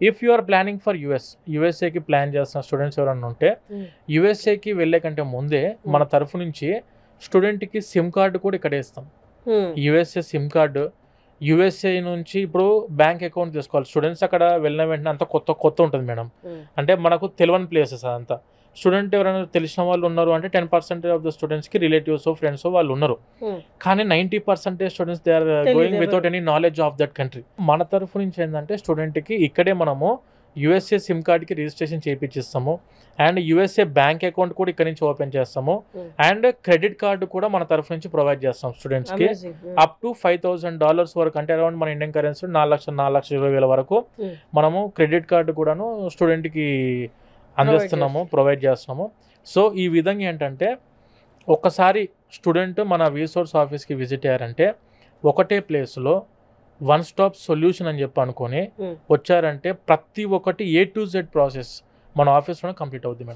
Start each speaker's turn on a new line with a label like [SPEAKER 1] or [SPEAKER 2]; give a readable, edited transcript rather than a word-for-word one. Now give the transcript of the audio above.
[SPEAKER 1] If you are planning for యూఎస్ఏకి plan చేస్తున్న students ఎవరైనా ఉంటే యూఎస్ఏకి వెళ్ళే కంటే ముందే మన తరఫు నుంచి స్టూడెంట్కి సిమ్ కార్డు కూడా ఇక్కడ ఇస్తాం. యూఎస్ఏ సిమ్ కార్డు, యూఎస్ఏ నుంచి ఇప్పుడు బ్యాంక్ అకౌంట్ తీసుకోవాలి. స్టూడెంట్స్ అక్కడ వెళ్ళిన వెంటనే అంతా కొత్త ఉంటుంది మేడం. అంటే మనకు తెలియని ప్లేసెస్ అదంతా. స్టూడెంట్ ఎవరైనా తెలిసిన వాళ్ళు ఉన్నారు అంటే 10% ఆఫ్ ద స్టూడెంట్స్కి రిలేటివ్స్ ఫ్రెండ్స్ వాళ్ళు ఉన్నారు. కానీ 90% students they are going without any knowledge of that country. మన తరఫు నుంచి ఏంటంటే స్టూడెంట్కి ఇక్కడే మనము యూఎస్ఏ సిమ్ కార్డ్కి రిజిస్ట్రేషన్ చేయించిస్తాము. అండ్ యూఎస్ఏ బ్యాంక్ అకౌంట్ కూడా ఇక్కడ నుంచి ఓపెన్ చేస్తాము. అండ్ క్రెడిట్ కార్డు కూడా మన తరఫు నుంచి ప్రొవైడ్ చేస్తాం స్టూడెంట్స్కి. అప్ టు $5,000 వరకు, అంటే అరౌండ్ మన ఇండియన్ కరెన్సీ 4,20,000 వరకు మనము క్రెడిట్ కార్డు కూడాను స్టూడెంట్కి అందిస్తున్నాము, ప్రొవైడ్ చేస్తున్నాము. సో ఈ విధంగా ఏంటంటే ఒక్కసారి స్టూడెంట్ మన రీసోర్స్ ఆఫీస్కి విజిట్ అయ్యారంటే ఒకటే ప్లేస్లో వన్ స్టాప్ సొల్యూషన్ అని చెప్పి అనుకొని వచ్చారంటే ప్రతి ఒక్కటి A to Z ప్రాసెస్ మన ఆఫీస్లోనే కంప్లీట్ అవుతుంది మేడం.